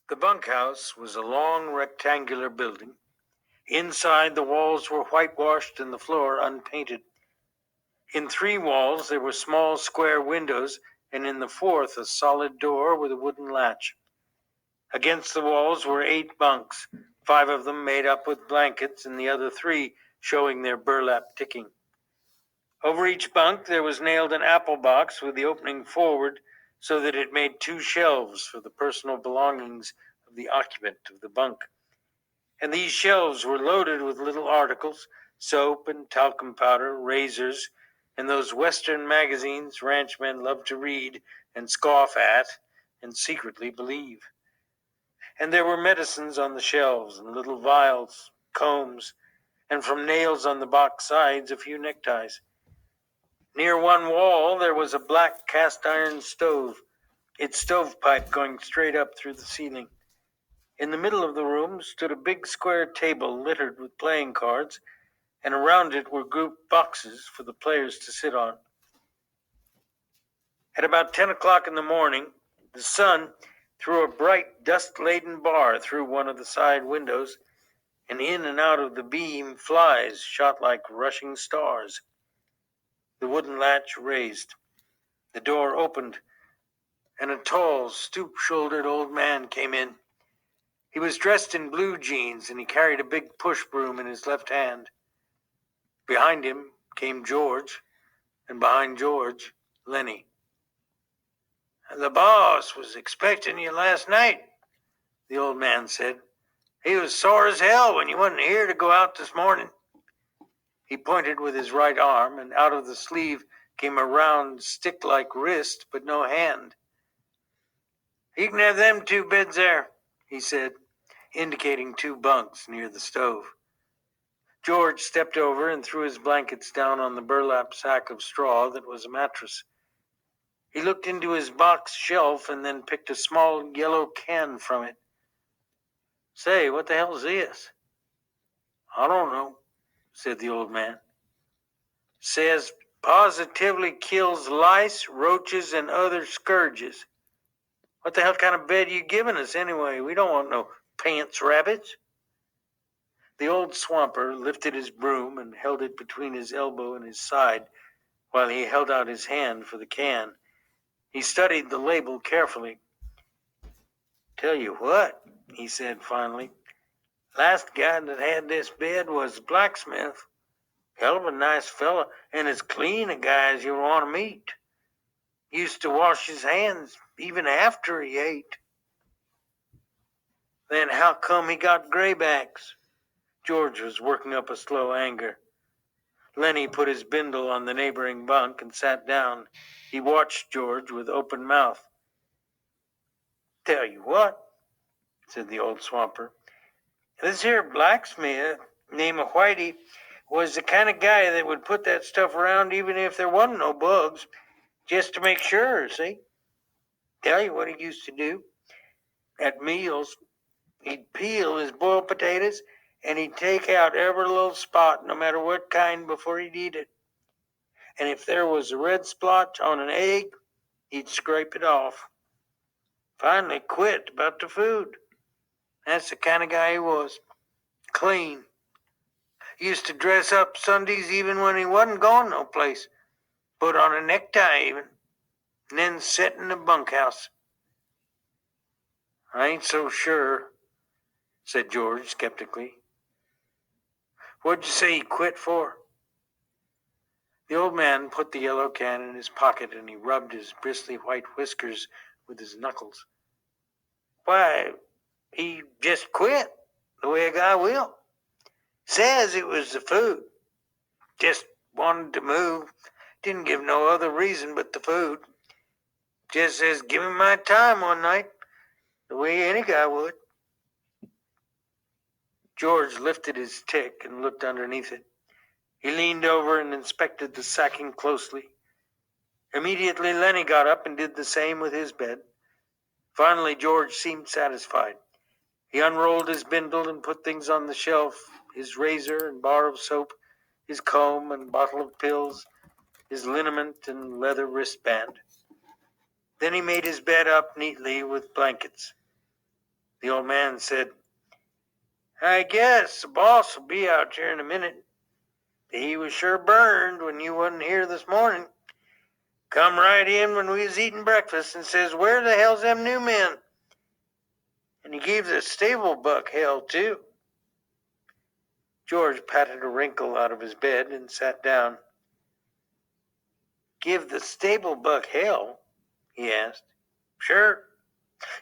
The bunkhouse was a long rectangular building. Inside, the walls were whitewashed and the floor unpainted. In 3 walls, there were small square windows, and in the 4th, a solid door with a wooden latch. Against the walls were 8 bunks, 5 of them made up with blankets, and the other 3 showing their burlap ticking. Over each bunk, there was nailed an apple box with the opening forward so that it made 2 shelves for the personal belongings of the occupant of the bunk. And these shelves were loaded with little articles, soap and talcum powder, razors, and those Western magazines ranchmen love to read and scoff at and secretly believe. And there were medicines on the shelves and little vials, combs, and from nails on the box sides a few neckties. Near one wall there was a black cast iron stove, its stovepipe going straight up through the ceiling. In the middle of the room stood a big square table littered with playing cards, and around it were grouped boxes for the players to sit on. At about 10 o'clock in the morning, the sun threw a bright, dust-laden bar through one of the side windows, and in and out of the beam flies shot like rushing stars. The wooden latch raised. The door opened, and a tall, stoop-shouldered old man came in. He was dressed in blue jeans, and he carried a big push broom in his left hand. Behind him came George, and behind George, Lennie. "The boss was expecting you last night," the old man said. "He was sore as hell when you wasn't here to go out this morning." He pointed with his right arm, and out of the sleeve came a round, stick-like wrist, but no hand. "You can have them 2 beds there," he said, indicating 2 bunks near the stove. George stepped over and threw his blankets down on the burlap sack of straw that was a mattress. He looked into his box shelf and then picked a small yellow can from it. "Say, what the hell's this?" "I don't know," said the old man. "Says positively kills lice, roaches, and other scourges. What the hell kind of bed you giving us anyway? We don't want no pants rabbits." The old swamper lifted his broom and held it between his elbow and his side while he held out his hand for the can. He studied the label carefully. "Tell you what," he said finally, "last guy that had this bed was a blacksmith. Hell of a nice fella, and as clean a guy as you want to meet. Used to wash his hands even after he ate." "Then how come he got graybacks?" George was working up a slow anger. Lennie put his bindle on the neighboring bunk and sat down. He watched George with open mouth. "Tell you what," said the old swamper, "this here blacksmith, name of Whitey, was the kind of guy that would put that stuff around even if there wasn't no bugs, just to make sure, see? Tell you what he used to do. At meals, he'd peel his boiled potatoes, and he'd take out every little spot, no matter what kind, before he'd eat it. And if there was a red splotch on an egg, he'd scrape it off. Finally quit about the food. That's the kind of guy he was. Clean. Used to dress up Sundays even when he wasn't going no place. Put on a necktie even. And then sit in the bunkhouse." "I ain't so sure," said George skeptically. "What'd you say he quit for?" The old man put the yellow can in his pocket and he rubbed his bristly white whiskers with his knuckles. "Why, he just quit, the way a guy will. Says it was the food. Just wanted to move. Didn't give no other reason but the food. Just says give him my time one night, the way any guy would." George lifted his tick and looked underneath it. He leaned over and inspected the sacking closely. Immediately, Lennie got up and did the same with his bed. Finally, George seemed satisfied. He unrolled his bindle and put things on the shelf, his razor and bar of soap, his comb and bottle of pills, his liniment and leather wristband. Then he made his bed up neatly with blankets. The old man said, I guess the boss will be out here in a minute. He was sure burned when you wasn't here this morning. Come right in when we was eating breakfast and says, where the hell's them new men? And he gave the stable buck hell, too. George patted a wrinkle out of his bed and sat down. Give the stable buck hell? He asked. Sure.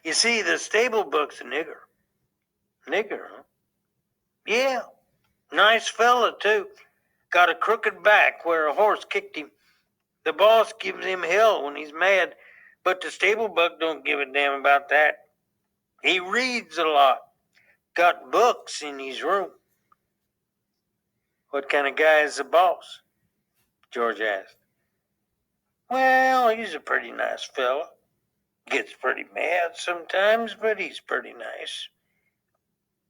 You see, the stable buck's a nigger. Nigger, huh? Yeah. Nice fella, too. Got a crooked back where a horse kicked him. The boss gives him hell when he's mad, but the stable buck don't give a damn about that. He reads a lot. Got books in his room. What kind of guy is the boss? George asked. Well, he's a pretty nice fella. Gets pretty mad sometimes, but he's pretty nice.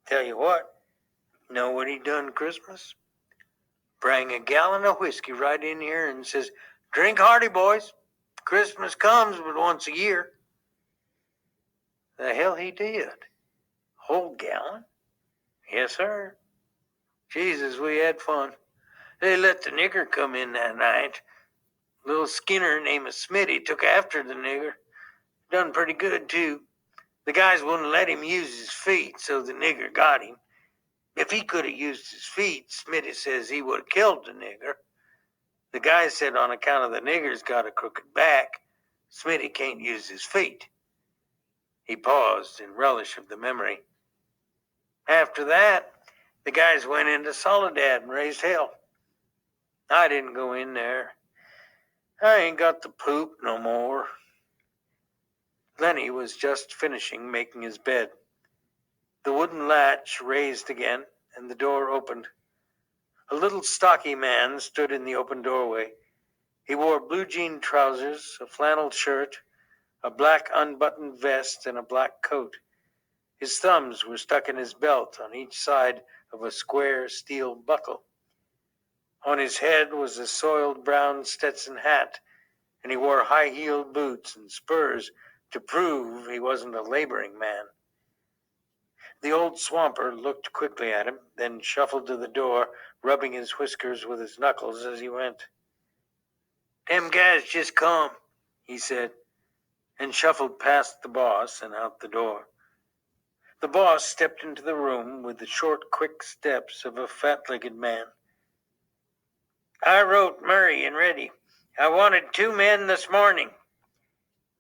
Tell you what, know what he done Christmas? Bring a gallon of whiskey right in here and says, drink hearty, boys. Christmas comes but once a year. The hell he did. Whole gallon? Yes, sir. Jesus, we had fun. They let the nigger come in that night. Little Skinner named Smitty took after the nigger. Done pretty good, too. The guys wouldn't let him use his feet, so the nigger got him. If he could have used his feet, Smitty says he would have killed the nigger. The guy said on account of the nigger's got a crooked back, Smitty can't use his feet. He paused in relish of the memory. After that, the guys went into Soledad and raised hell. I didn't go in there. I ain't got the poop no more. Lennie was just finishing making his bed. The wooden latch raised again, and the door opened. A little stocky man stood in the open doorway. He wore blue jean trousers, a flannel shirt, a black unbuttoned vest, and a black coat. His thumbs were stuck in his belt on each side of a square steel buckle. On his head was a soiled brown Stetson hat, and he wore high-heeled boots and spurs to prove he wasn't a laboring man. The old swamper looked quickly at him, then shuffled to the door, rubbing his whiskers with his knuckles as he went. Them guys just come, he said, and shuffled past the boss and out the door. The boss stepped into the room with the short, quick steps of a fat-legged man. I wrote Murray and Reddy. I wanted 2 men this morning.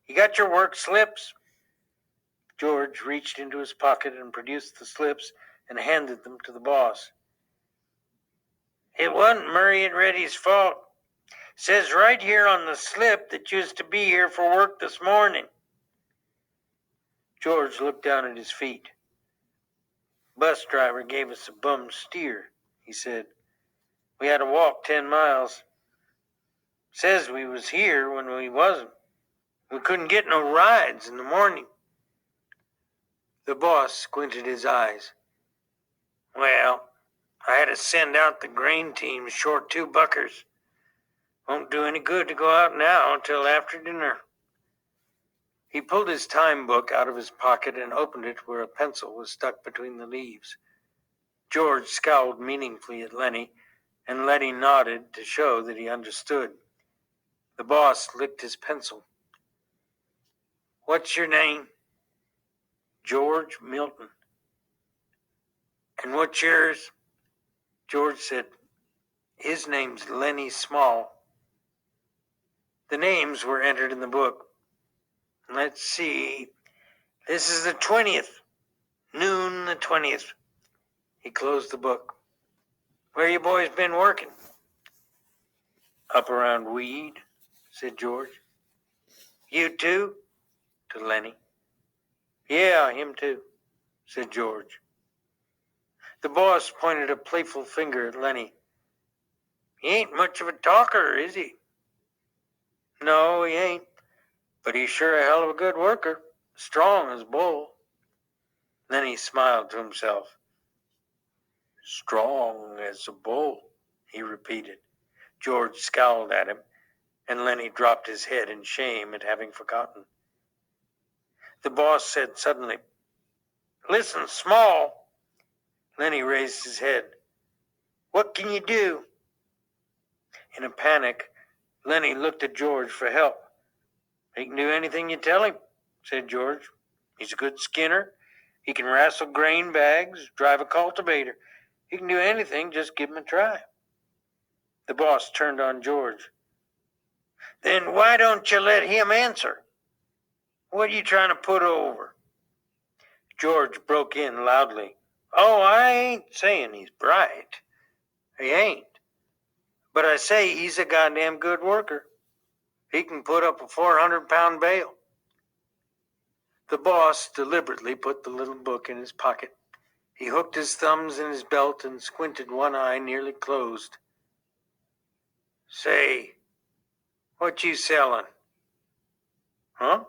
You got your work slips? George reached into his pocket and produced the slips and handed them to the boss. It wasn't Murray and Reddy's fault. Says right here on the slip that you was to be here for work this morning. George looked down at his feet. Bus driver gave us a bum steer, he said. We had to walk 10 miles. Says we was here when we wasn't. We couldn't get no rides in the morning. The boss squinted his eyes. Well, I had to send out the grain team short 2 buckers. Won't do any good to go out now until after dinner. He pulled his time book out of his pocket and opened it where a pencil was stuck between the leaves. George scowled meaningfully at Lennie, and Lennie nodded to show that he understood. The boss licked his pencil. What's your name? George Milton. And what's yours? George said, his name's Lennie Small. The names were entered in the book. Let's see. This is the 20th. Noon the 20th. He closed the book. Where you boys been working? Up around Weed, said George. You too? To Lennie. Yeah, him too, said George. The boss pointed a playful finger at Lennie. He ain't much of a talker, is he? No, he ain't. But he's sure a hell of a good worker. Strong as a bull. Then he smiled to himself. Strong as a bull, he repeated. George scowled at him, and Lennie dropped his head in shame at having forgotten. The boss said suddenly, Listen, Small. Lennie raised his head. What can you do? In a panic, Lennie looked at George for help. He can do anything you tell him, said George. He's a good skinner. He can wrestle grain bags, drive a cultivator. He can do anything, just give him a try. The boss turned on George. Then why don't you let him answer? What are you trying to put over? George broke in loudly. Oh, I ain't saying he's bright. He ain't. But I say he's a goddamn good worker. He can put up a 400-pound bale. The boss deliberately put the little book in his pocket. He hooked his thumbs in his belt and squinted one eye nearly closed. Say, what you selling? Huh?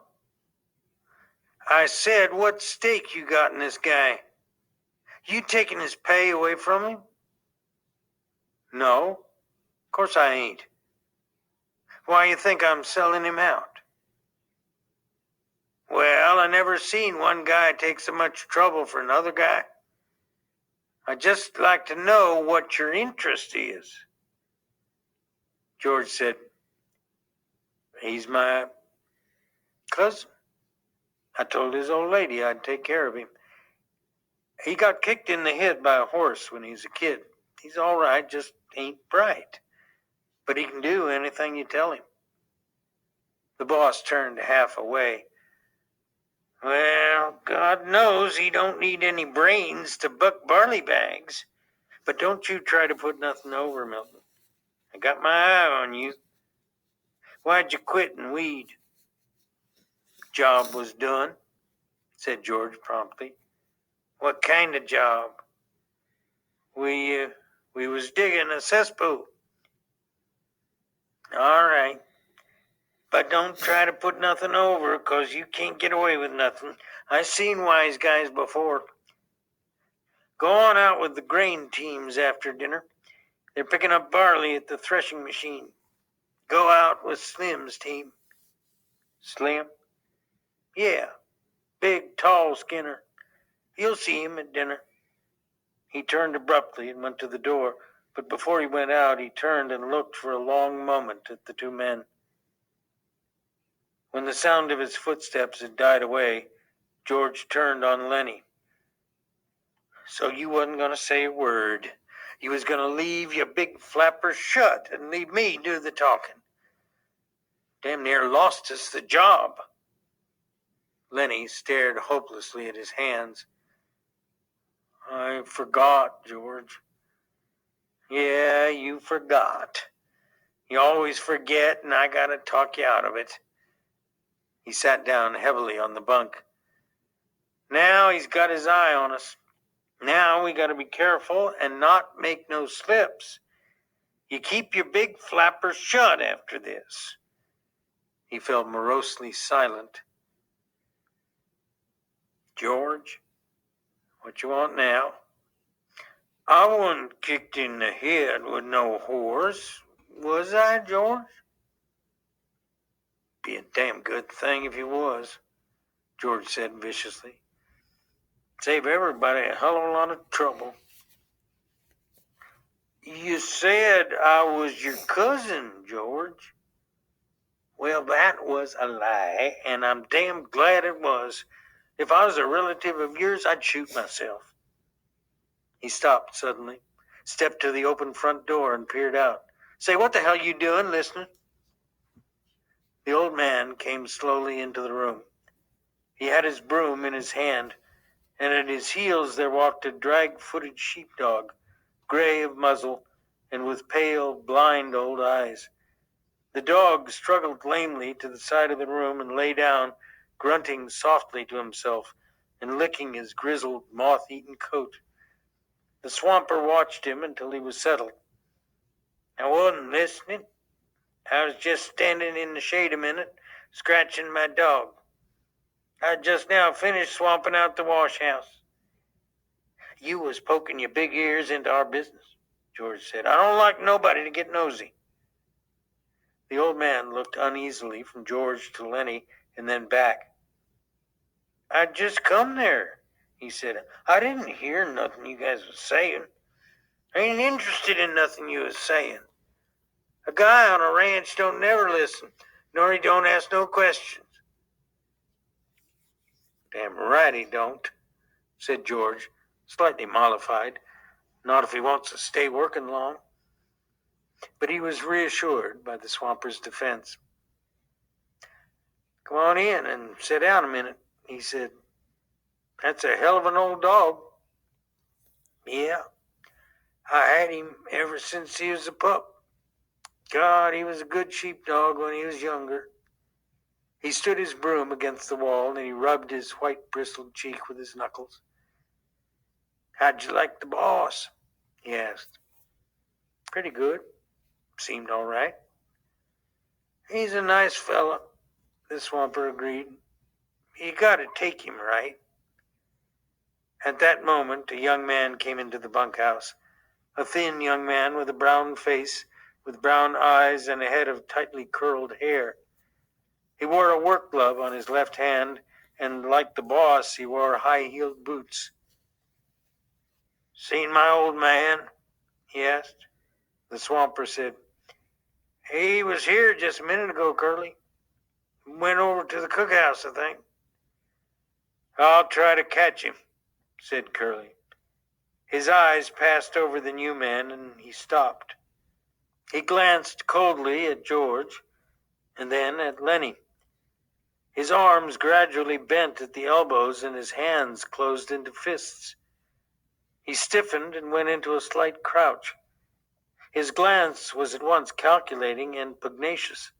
I said, what stake you got in this guy? You taking his pay away from him? No, of course I ain't. Why you think I'm selling him out? Well, I never seen one guy take so much trouble for another guy. I'd just like to know what your interest is. George said, he's my cousin. I told his old lady I'd take care of him. He got kicked in the head by a horse when he was a kid. He's all right, just ain't bright. But he can do anything you tell him. The boss turned half away. Well, God knows he don't need any brains to buck barley bags. But don't you try to put nothing over, Milton. I got my eye on you. Why'd you quit and weed? Job was done, said George promptly. What kind of job? We was digging a cesspool. All right. But don't try to put nothing over, 'cause you can't get away with nothing. I seen wise guys before. Go on out with the grain teams after dinner. They're picking up barley at the threshing machine. Go out with Slim's team. Slim? Yeah, big, tall Skinner. You'll see him at dinner. He turned abruptly and went to the door, but before he went out, he turned and looked for a long moment at the two men. When the sound of his footsteps had died away, George turned on Lennie. So you wasn't going to say a word. You was going to leave your big flapper shut and leave me do the talking. Damn near lost us the job. Lennie stared hopelessly at his hands. I forgot, George. Yeah, you forgot. You always forget, and I gotta talk you out of it. He sat down heavily on the bunk. Now he's got his eye on us. Now we gotta be careful and not make no slips. You keep your big flapper shut after this. He fell morosely silent. George, what you want now? I wasn't kicked in the head with no horse, was I, George? Be a damn good thing if you was, George said viciously. Save everybody a hell of a lot of trouble. You said I was your cousin, George. Well, that was a lie, and I'm damn glad it was. If I was a relative of yours, I'd shoot myself. He stopped suddenly, stepped to the open front door, and peered out. Say, what the hell you doing, listening? The old man came slowly into the room. He had his broom in his hand, and at his heels there walked a drag-footed sheepdog, gray of muzzle and with pale, blind old eyes. The dog struggled lamely to the side of the room and lay down, grunting softly to himself and licking his grizzled, moth-eaten coat. The swamper watched him until he was settled. I wasn't listening. I was just standing in the shade a minute, scratching my dog. I just now finished swamping out the wash house. You was poking your big ears into our business, George said. I don't like nobody to get nosy. The old man looked uneasily from George to Lennie and then back. I just come there, he said. I didn't hear nothing you guys was saying. I ain't interested in nothing you was saying. A guy on a ranch don't never listen, nor he don't ask no questions. Damn right he don't, said George, slightly mollified. Not if he wants to stay working long. But he was reassured by the swamper's defense. Come on in and sit down a minute, he said. That's a hell of an old dog. Yeah, I had him ever since he was a pup. God, he was a good sheepdog when he was younger. He stood his broom against the wall and he rubbed his white bristled cheek with his knuckles. How'd you like the boss? He asked. Pretty good. Seemed all right. He's a nice fella, the swamper agreed. You gotta take him right. At that moment, a young man came into the bunkhouse. A thin young man with a brown face, with brown eyes and a head of tightly curled hair. He wore a work glove on his left hand, and like the boss, he wore high-heeled boots. Seen my old man? He asked. The swamper said, He was here just a minute ago, Curly. Went over to the cookhouse, I think. I'll try to catch him, said Curly. His eyes passed over the new man, and he stopped. He glanced coldly at George, and then at Lennie. His arms gradually bent at the elbows, and his hands closed into fists. He stiffened and went into a slight crouch. His glance was at once calculating and pugnacious.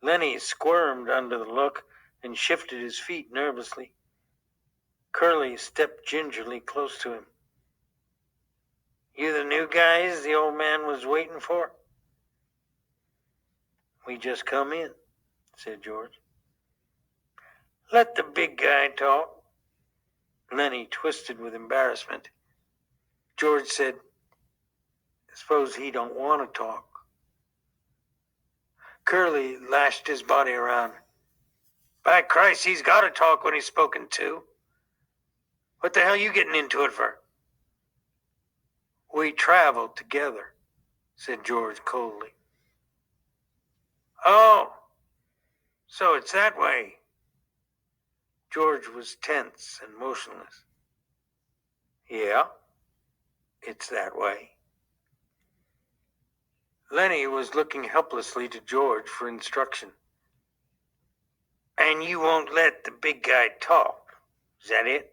Lennie squirmed under the look and shifted his feet nervously. Curly stepped gingerly close to him. You the new guys the old man was waiting for? We just come in, said George. Let the big guy talk. Lennie twisted with embarrassment. George said, Suppose he don't want to talk. Curly lashed his body around. By Christ, he's got to talk when he's spoken to. What the hell you getting into it for? We traveled together, said George coldly. Oh, so it's that way. George was tense and motionless. Yeah, it's that way. Lennie was looking helplessly to George for instruction. And you won't let the big guy talk, is that it?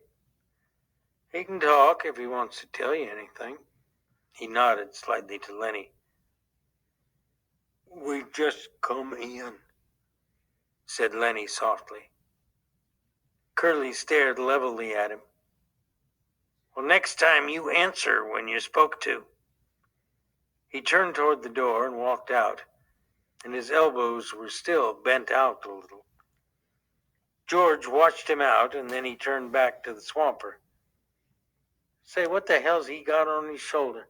He can talk if he wants to tell you anything. He nodded slightly to Lennie. We just come in, said Lennie softly. Curly stared levelly at him. Well, next time you answer when you're spoke to. He turned toward the door and walked out, and his elbows were still bent out a little. George watched him out, and then he turned back to the swamper. Say, what the hell's he got on his shoulder?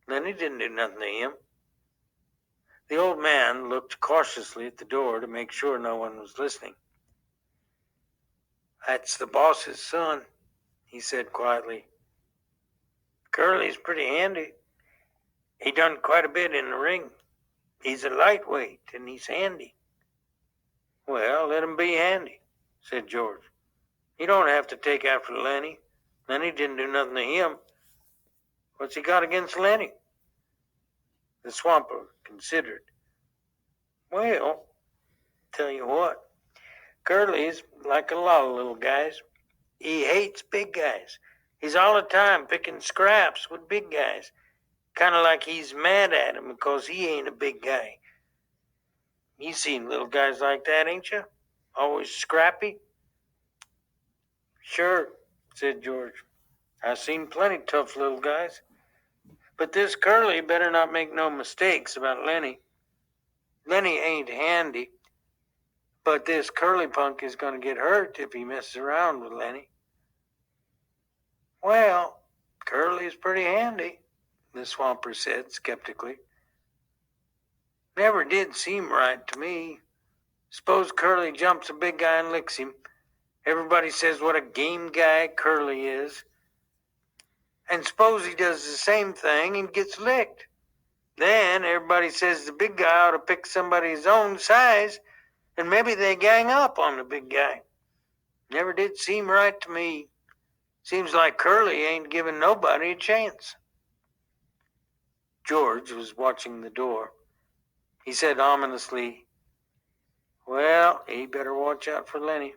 Lennie didn't do nothing to him. The old man looked cautiously at the door to make sure no one was listening. That's the boss's son, he said quietly. Curly's pretty handy. He done quite a bit in the ring. He's a lightweight, and he's handy. Well, let him be handy, said George. You don't have to take after Lennie. Lennie didn't do nothing to him. What's he got against Lennie? The swamper considered. Well, tell you what, Curly's like a lot of little guys. He hates big guys. He's all the time picking scraps with big guys. Kind of like he's mad at him because he ain't a big guy. You seen little guys like that, ain't you? Always scrappy? Sure, said George. I've seen plenty tough little guys. But this Curly better not make no mistakes about Lennie. Lennie ain't handy, but this Curly punk is going to get hurt if he messes around with Lennie. Well, Curly's pretty handy, the swamper said skeptically. Never did seem right to me. Suppose Curly jumps a big guy and licks him, Everybody says what a game guy Curly is. And suppose he does the same thing and gets licked. Then everybody says the big guy ought to pick somebody his own size, and maybe they gang up on the big guy. Never did seem right to me. Seems like Curly ain't giving nobody a chance. George was watching the door. He said ominously, "Well, he better watch out for Lennie.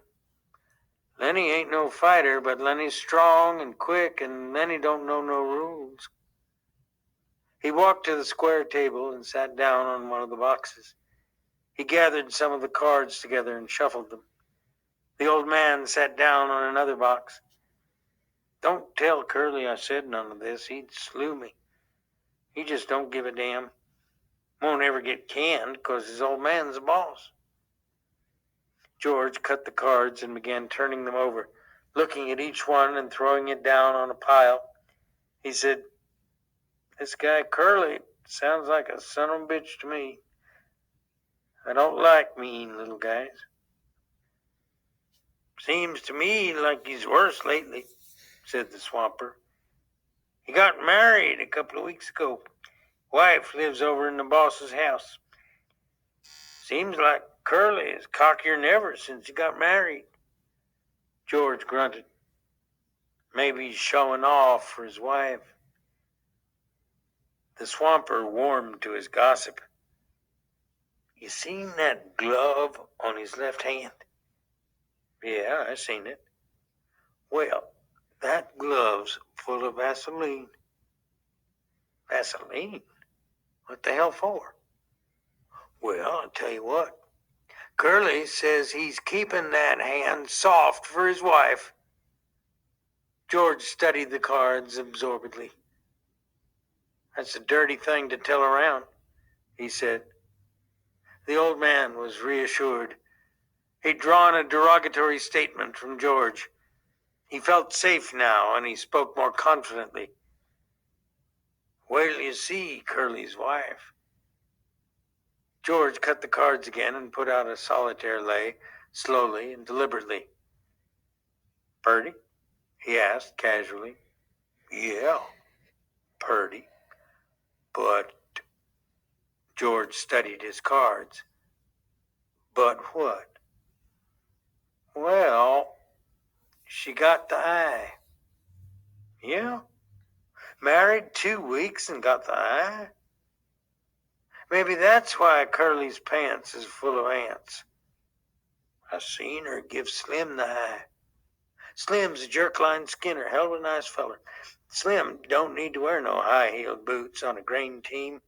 Lennie ain't no fighter, but Lennie's strong and quick, and Lennie don't know no rules." He walked to the square table and sat down on one of the boxes. He gathered some of the cards together and shuffled them. The old man sat down on another box. "Don't tell Curly I said none of this. He'd slew me. He just don't give a damn. Won't ever get canned 'cause his old man's the boss." George cut the cards and began turning them over, looking at each one and throwing it down on a pile. He said, "This guy Curly sounds like a son of a bitch to me. I don't like mean little guys. Seems to me like he's worse lately," said the swamper. "He got married a couple of weeks ago. Wife lives over in the boss's house. Seems like Curly is cockier than ever since he got married." George grunted. "Maybe he's showing off for his wife." The swamper warmed to his gossip. "You seen that glove on his left hand?" "Yeah, I seen it." "Well, that glove's full of Vaseline." "Vaseline? What the hell for?" "Well, I'll tell you what. Curly says he's keeping that hand soft for his wife." George studied the cards absorbedly. "That's a dirty thing to tell around," he said. The old man was reassured. He'd drawn a derogatory statement from George. He felt safe now, and he spoke more confidently. "Wait till you see Curly's wife." George cut the cards again and put out a solitaire lay, slowly and deliberately. "Purty?" he asked casually. "Yeah, purty. But—" George studied his cards. "But what?" "Well, she got the eye." "Yeah? Married 2 weeks and got the eye? Maybe that's why Curly's pants is full of ants. I seen her give Slim the eye. Slim's a jerk-line skinner, hell of a nice feller. Slim don't need to wear no high-heeled boots on a grain team.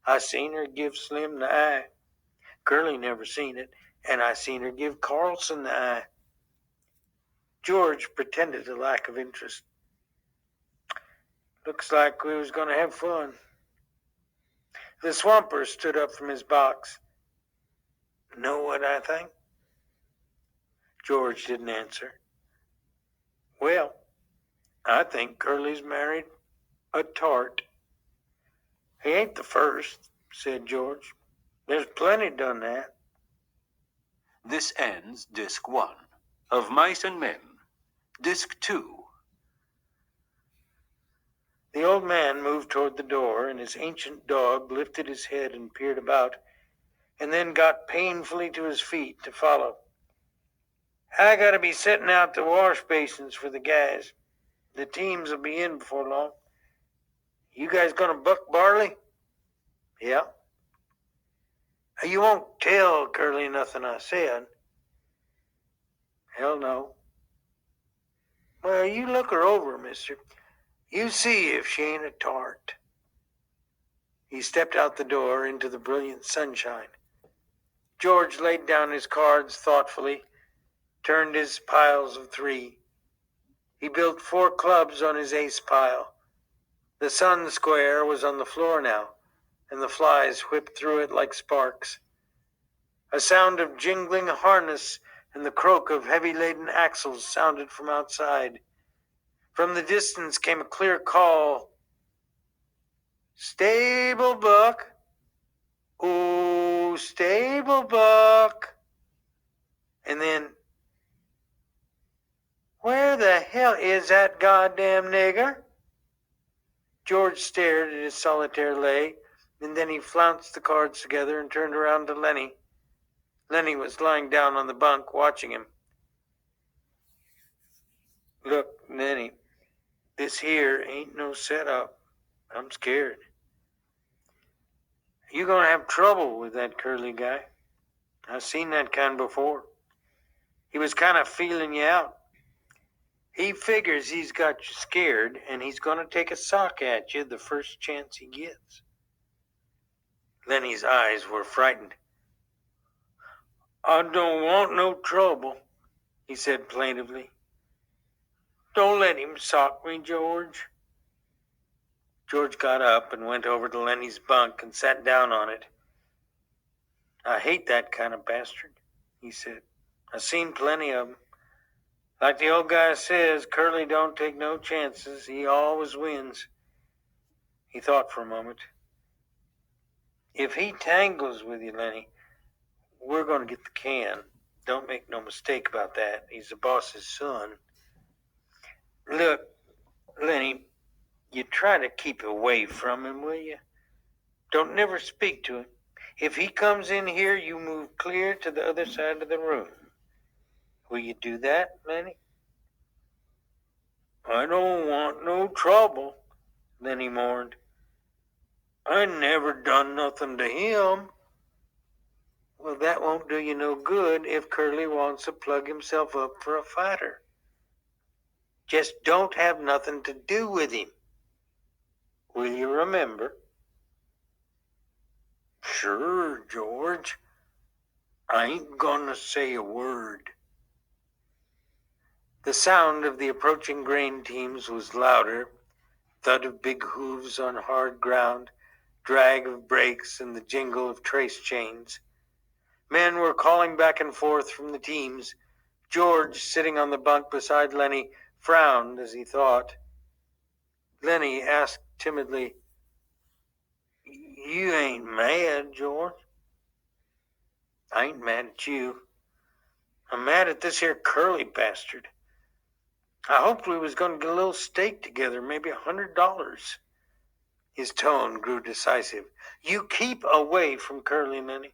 I seen her give Slim the eye. Curly never seen it, and I seen her give Carlson the eye." George pretended a lack of interest. "Looks like we was going to have fun." The swamper stood up from his box. "Know what I think?" George didn't answer. "Well, I think Curly's married a tart." "He ain't the first," said George. "There's plenty done that." This ends Disc 1 of Mice and Men. Disc 2. The old man moved toward the door, and his ancient dog lifted his head and peered about, and then got painfully to his feet to follow. "I gotta be setting out the wash basins for the guys. The teams will be in before long. You guys gonna buck barley?" "Yeah." "You won't tell Curly nothing I said?" "Hell no." "Well, you look her over, mister. You see if she ain't a tart." He stepped out the door into the brilliant sunshine. George laid down his cards thoughtfully, turned his piles of 3. He built 4 clubs on his ace pile. The sun square was on the floor now, and the flies whipped through it like sparks. A sound of jingling harness and the croak of heavy-laden axles sounded from outside. From the distance came a clear call. "Stable Buck! Oh, Stable Buck!" And then Where the hell is that goddamn nigger? George stared at his solitaire lay, and then he flounced the cards together and turned around to Lennie. Lennie was lying down on the bunk, watching him. Look, Lennie, this here ain't no setup. I'm scared. You gonna have trouble with that Curly guy. I've seen that kind before. He was kind of feeling you out. He figures he's got you scared, and he's gonna take a sock at you the first chance he gets. Lennie's eyes were frightened. I don't want no trouble, he said plaintively. Don't let him sock me, George. George got up and went over to Lennie's bunk and sat down on it. I hate that kind of bastard, he said. I've seen plenty of 'em. Like the old guy says, Curly don't take no chances. He always wins. He thought for a moment. If he tangles with you, Lennie, we're going to get the can. Don't make no mistake about that. He's the boss's son. Look, Lennie, you try to keep away from him, will you? Don't never speak to him. If he comes in here, you move clear to the other side of the room. Will you do that, Lennie? I don't want no trouble, Lennie mourned. I never done nothing to him. Well, that won't do you no good if Curly wants to plug himself up for a fighter. Just don't have nothing to do with him. Will you remember? Sure, George. I ain't gonna say a word. The sound of the approaching grain teams was louder. Thud of big hooves on hard ground, drag of brakes, and the jingle of trace chains. Men were calling back and forth from the teams. George, sitting on the bunk beside Lennie, frowned as he thought. Lennie asked timidly, You ain't mad, George? I ain't mad at you. I'm mad at this here Curly bastard. I hoped we was going to get a little stake together, maybe $100. His tone grew decisive. You keep away from Curly, Lennie.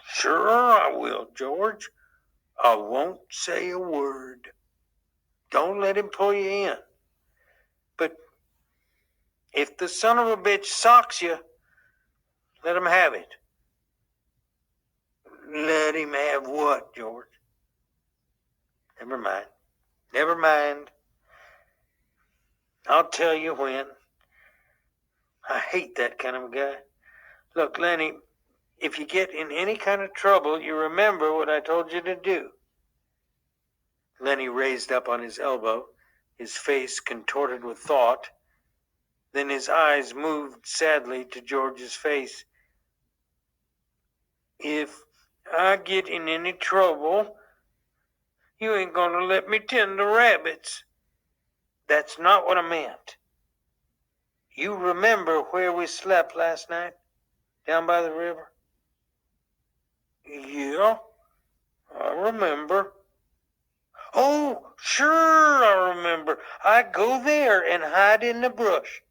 Sure I will, George. I won't say a word. Don't let him pull you in. But if the son of a bitch socks you, let him have it. Let him have what, George? Never mind. Never mind. I'll tell you when. I hate that kind of a guy. Look, Lennie, if you get in any kind of trouble, you remember what I told you to do. Lennie raised up on his elbow, his face contorted with thought. Then his eyes moved sadly to George's face. If I get in any trouble, you ain't gonna let me tend the rabbits. That's not what I meant. You remember where we slept last night? Down by the river? Yeah, I remember. Oh, sure I remember. I go there and hide in the brush.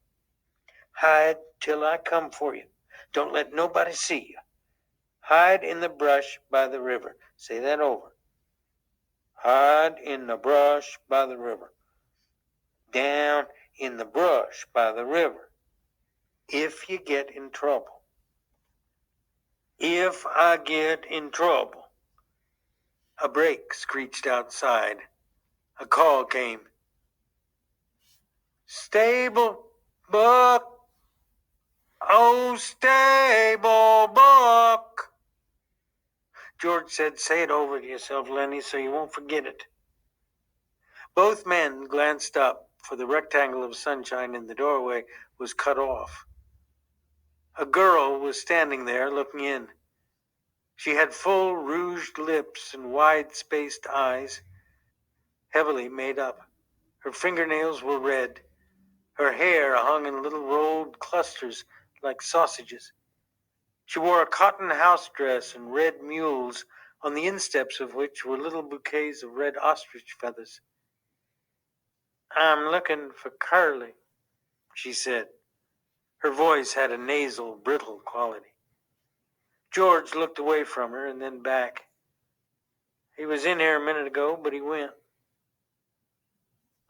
Hide till I come for you. Don't let nobody see you. Hide in the brush by the river. Say that over. Hide in the brush by the river. Down in the brush by the river. If you get in trouble. If I get in trouble. A brake screeched outside. A call came. Stable, Buck. Oh, stable, Buck. George said, say it over to yourself, Lennie, so you won't forget it. Both men glanced up, for the rectangle of sunshine in the doorway was cut off. A girl was standing there looking in. She had full rouged lips and wide-spaced eyes, heavily made up. Her fingernails were red. Her hair hung in little rolled clusters like sausages. She wore a cotton house dress and red mules on the insteps of which were little bouquets of red ostrich feathers. "I'm looking for Curly," she said. Her voice had a nasal, brittle quality. George looked away from her and then back. "He was in here a minute ago, but he went."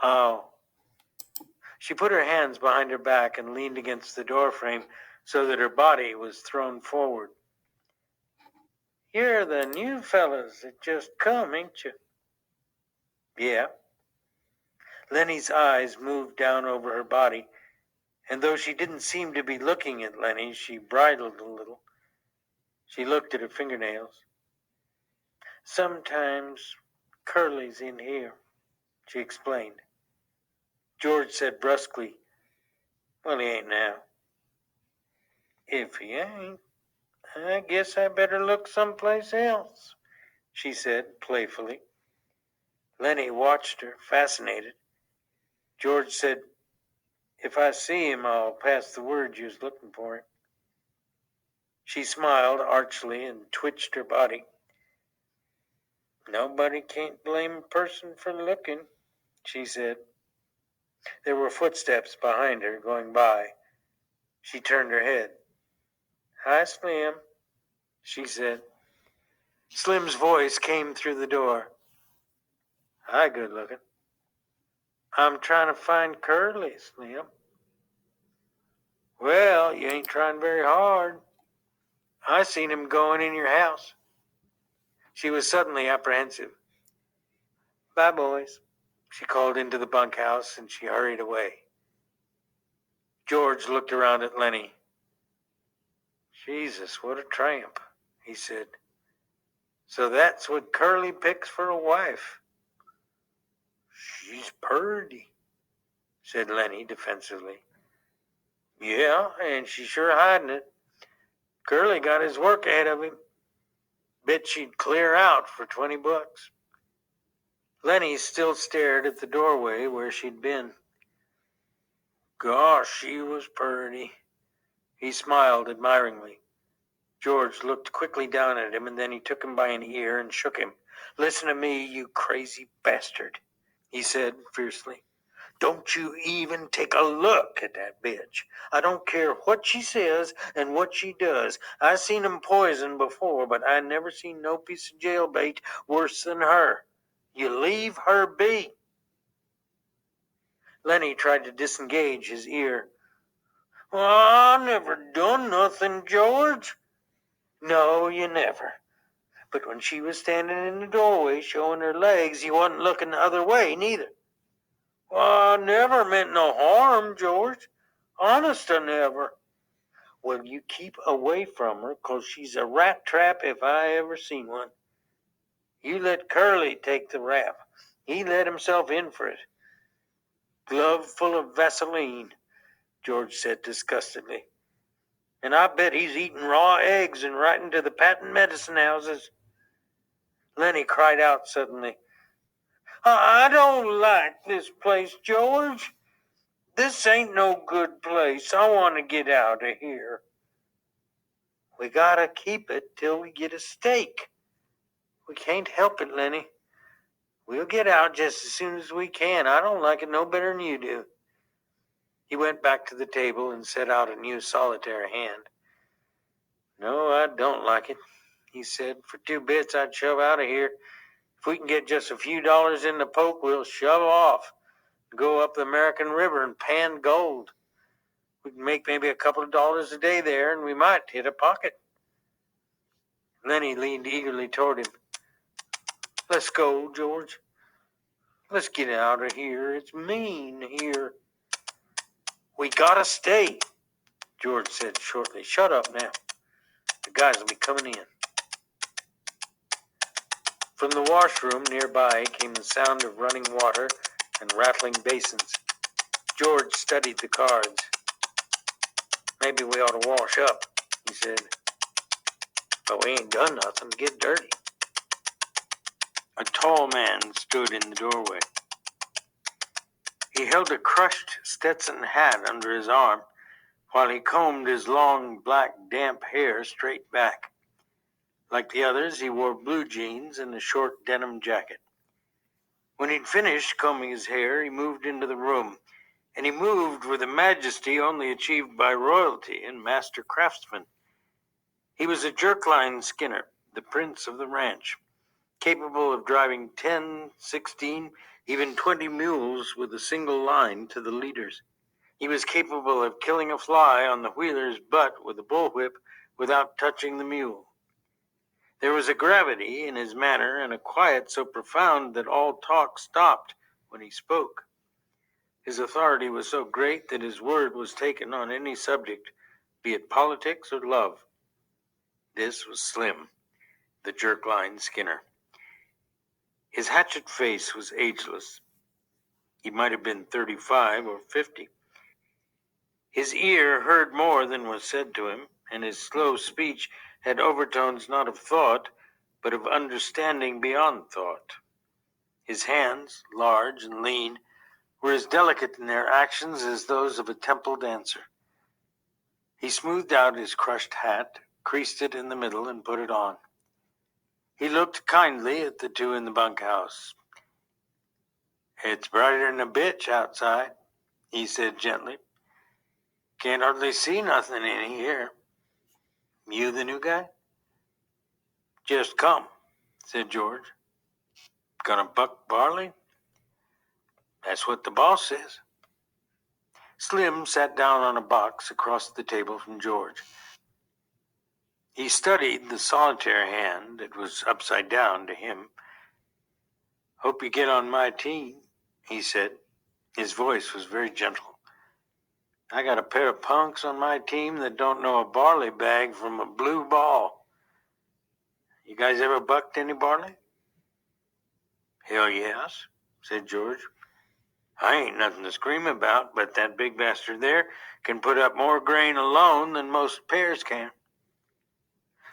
"Oh." She put her hands behind her back and leaned against the doorframe so that her body was thrown forward. "You're the new fellas that just come, ain't you?" "Yeah." Lennie's eyes moved down over her body, and though she didn't seem to be looking at Lennie, she bridled a little. She looked at her fingernails. "Sometimes Curly's in here," she explained. George said brusquely, "Well, he ain't now." "If he ain't, I guess I better look someplace else," she said playfully. Lennie watched her, fascinated. George said, "If I see him, I'll pass the word you was looking for him." She smiled archly and twitched her body. "Nobody can't blame a person for looking," she said. There were footsteps behind her going by. She turned her head. "Hi, Slim," she said. Slim's voice came through the door. "Hi, good looking." "I'm trying to find Curly, Slim." "Well, you ain't trying very hard. I seen him going in your house." She was suddenly apprehensive. "Bye, boys." She called into the bunkhouse and she hurried away. George looked around at Lennie. "Jesus, what a tramp," he said. "So that's what Curly picks for a wife." "She's purty," said Lennie defensively. "Yeah, and she's sure hiding it. Curly got his work ahead of him. Bet she'd clear out for $20. Lennie still stared at the doorway where she'd been. "Gosh, she was purty." He smiled admiringly. George looked quickly down at him, and then he took him by an ear and shook him. "Listen to me, you crazy bastard," he said fiercely. "Don't you even take a look at that bitch. I don't care what she says and what she does. I seen 'em poison before, but I never seen no piece of jailbait worse than her. You leave her be." Lennie tried to disengage his ear. "Well, I never done nothing, George." "No, you never. But when she was standing in the doorway showing her legs, you wasn't looking the other way, neither." "Well, I never meant no harm, George. Honest, I never." "Well, you keep away from her, 'cause she's a rat trap if I ever seen one. You let Curly take the rap. He let himself in for it." "Glove full of Vaseline," George said disgustedly. "And I bet he's eating raw eggs and writing to the patent medicine houses." Lennie cried out suddenly, "I don't like this place, George. This ain't no good place. I want to get out of here." "We gotta keep it till we get a stake." "We can't help it, Lennie. We'll get out just as soon as we can. I don't like it no better than you do." He went back to the table and set out a new solitaire hand. "No, I don't like it," he said. "For 2 bits, I'd shove out of here. If we can get just a few dollars in the poke, we'll shove off, go up the American River and pan gold. We can make maybe a couple of dollars a day there, and we might hit a pocket." Lennie leaned eagerly toward him. "Let's go, George. Let's get out of here. It's mean here." "We gotta stay," George said shortly. "Shut up now. The guys will be coming in." From the washroom nearby came the sound of running water and rattling basins. George studied the cards. "Maybe we ought to wash up," he said. "But we ain't done nothing to get dirty." A tall man stood in the doorway. He held a crushed Stetson hat under his arm while he combed his long, black, damp hair straight back. Like the others, he wore blue jeans and a short denim jacket. When he'd finished combing his hair, he moved into the room, and he moved with a majesty only achieved by royalty and master craftsmen. He was a jerkline skinner, the prince of the ranch, capable of driving 10, 16, even 20 mules with a single line to the leaders. He was capable of killing a fly on the wheeler's butt with a bullwhip without touching the mule. There was a gravity in his manner and a quiet so profound that all talk stopped when he spoke. His authority was so great that his word was taken on any subject, be it politics or love. This was Slim, the jerkline skinner. His hatchet face was ageless. He might have been 35 or 50. His ear heard more than was said to him, and his slow speech had overtones not of thought, but of understanding beyond thought. His hands, large and lean, were as delicate in their actions as those of a temple dancer. He smoothed out his crushed hat, creased it in the middle, and put it on. He looked kindly at the two in the bunkhouse. "It's brighter than a bitch outside," he said gently. "Can't hardly see nothing in here. You the new guy?" "Just come," said George. "Gonna buck barley?" "That's what the boss says." Slim sat down on a box across the table from George. He studied the solitaire hand that was upside down to him. "Hope you get on my team," he said. His voice was very gentle. "I got a pair of punks on my team that don't know a barley bag from a blue ball. You guys ever bucked any barley?" "Hell yes," said George. "I ain't nothing to scream about, but that big bastard there can put up more grain alone than most pairs can."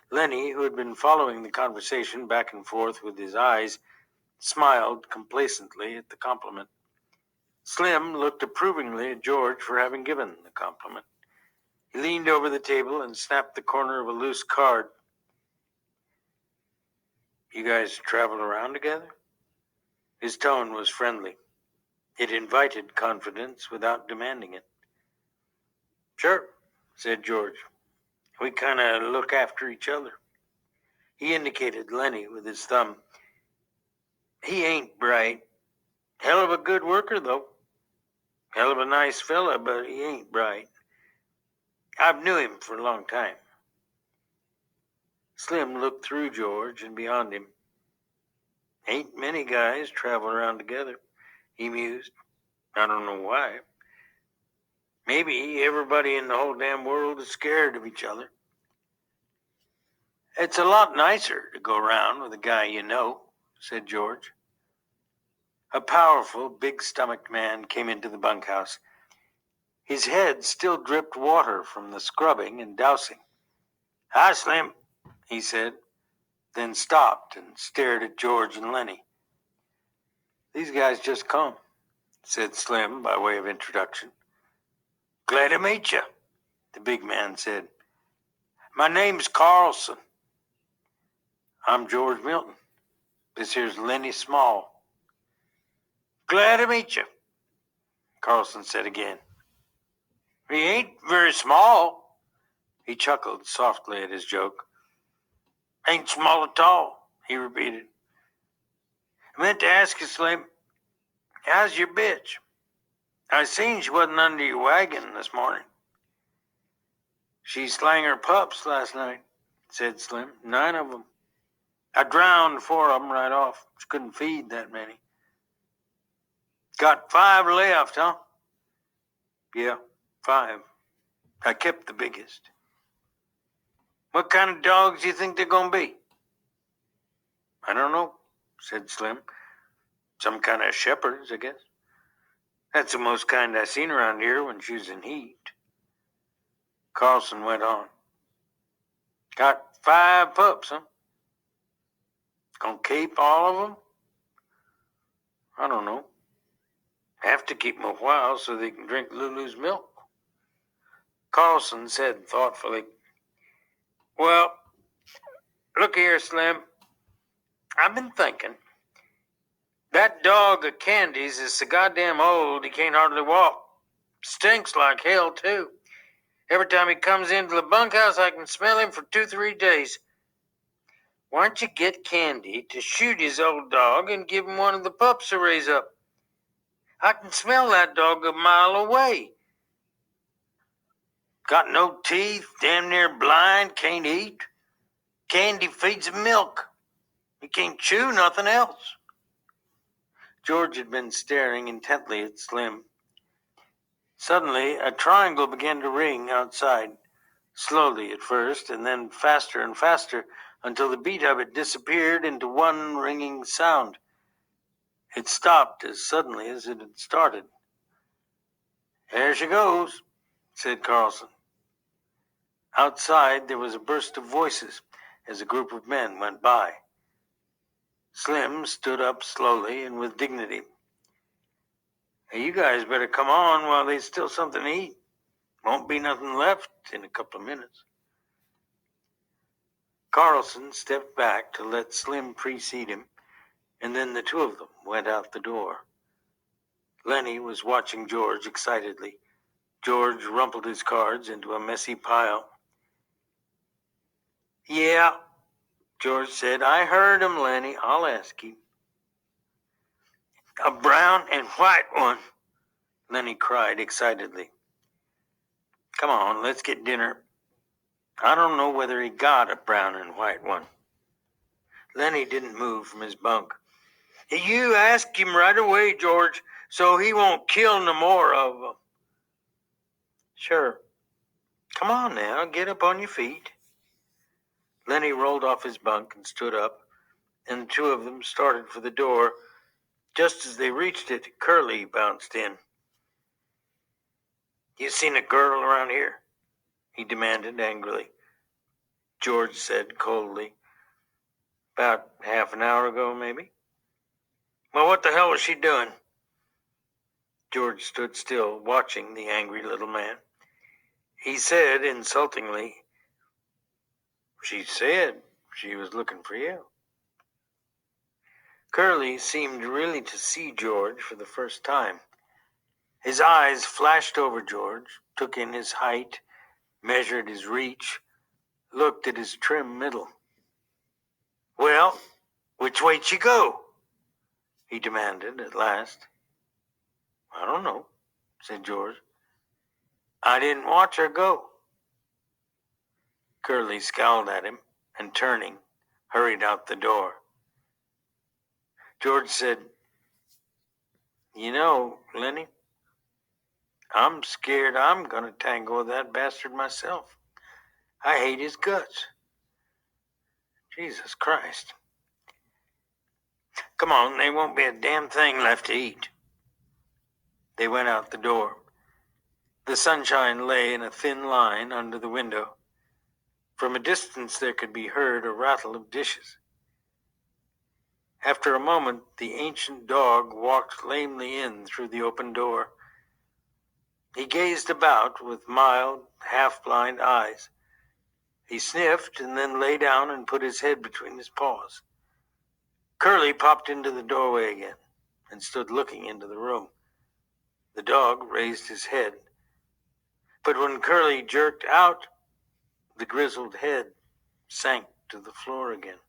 Lennie, who had been following the conversation back and forth with his eyes, smiled complacently at the compliment. Slim looked approvingly at George for having given the compliment. He leaned over the table and snapped the corner of a loose card. "You guys travel around together?" His tone was friendly. It invited confidence without demanding it. "Sure," said George. "We kind of look after each other." He indicated Lennie with his thumb. "He ain't bright. Hell of a good worker, though. Hell of a nice fella, but he ain't bright. I've knew him for a long time." Slim looked through George and beyond him. "Ain't many guys travel around together," he mused. "I don't know why. Maybe everybody in the whole damn world is scared of each other." "It's a lot nicer to go around with a guy you know," said George. A powerful, big-stomached man came into the bunkhouse. His head still dripped water from the scrubbing and dousing. "Hi, Slim," he said, then stopped and stared at George and Lennie. "These guys just come," said Slim by way of introduction. "Glad to meet you," the big man said. "My name's Carlson." "I'm George Milton. This here's Lennie Small." "Glad to meet you," Carlson said again. "He ain't very small." He chuckled softly at his joke. "Ain't small at all," he repeated. "I meant to ask you, Slim, how's your bitch? I seen she wasn't under your wagon this morning." "She slang her pups last night," said Slim. 9 of them. I drowned 4 of them right off. She couldn't feed that many." "Got 5 left, huh?" "Yeah, 5. I kept the biggest." "What kind of dogs do you think they're gonna be?" "I don't know," said Slim. "Some kind of shepherds, I guess. That's the most kind I seen around here when she was in heat." Carlson went on. "Got 5 pups, huh? Gonna keep all of them?" "I don't know. Have to keep them a while so they can drink Lulu's milk." Carlson said thoughtfully, "Well, Look here, Slim. I've been thinking. That dog of Candy's is so goddamn old he can't hardly walk. Stinks like hell, too. Every time he comes into the bunkhouse, I can smell him for 2-3 days. Why don't you get Candy to shoot his old dog and give him one of the pups to raise up? I can smell that dog a mile away. Got no teeth, damn near blind, can't eat. Candy feeds him milk. He can't chew nothing else. George had been staring intently at Slim. Suddenly, a triangle began to ring outside, slowly at first, and then faster and faster, until the beat of it disappeared into one ringing sound. It stopped as suddenly as it had started. There she goes, said Carlson. Outside, there was a burst of voices as a group of men went by. Slim stood up slowly and with dignity. Hey, you guys better come on while there's still something to eat. Won't be nothing left in a couple of minutes. Carlson stepped back to let Slim precede him, and then the two of them went out the door. Lennie was watching George excitedly. George rumpled his cards into a messy pile. Yeah, George said. I heard him, Lennie. I'll ask him. A brown and white one, Lennie cried excitedly. Come on, let's get dinner. I don't know whether he got a brown and white one. Lennie didn't move from his bunk. You ask him right away, George, so he won't kill no more of them. Sure. Come on now, get up on your feet. Lennie rolled off his bunk and stood up, and the two of them started for the door. Just as they reached it, Curly bounced in. You seen a girl around here? He demanded angrily. George said coldly. About half an hour ago, maybe. Well, what the hell was she doing? George stood still, watching the angry little man. He said insultingly, She said she was looking for you. Curly seemed really to see George for the first time. His eyes flashed over George, took in his height, measured his reach, looked at his trim middle. Well, which way'd she go? He demanded at last. I don't know, said George. I didn't watch her go. Curly scowled at him and, turning, hurried out the door. George said, You know, Lennie, I'm scared I'm going to tangle with that bastard myself. I hate his guts. Jesus Christ. Come on, there won't be a damn thing left to eat. They went out the door. The sunshine lay in a thin line under the window. From a distance there could be heard a rattle of dishes. After a moment, the ancient dog walked lamely in through the open door. He gazed about with mild, half-blind eyes. He sniffed and then lay down and put his head between his paws. Curly popped into the doorway again and stood looking into the room. The dog raised his head. But when Curly jerked out, the grizzled head sank to the floor again.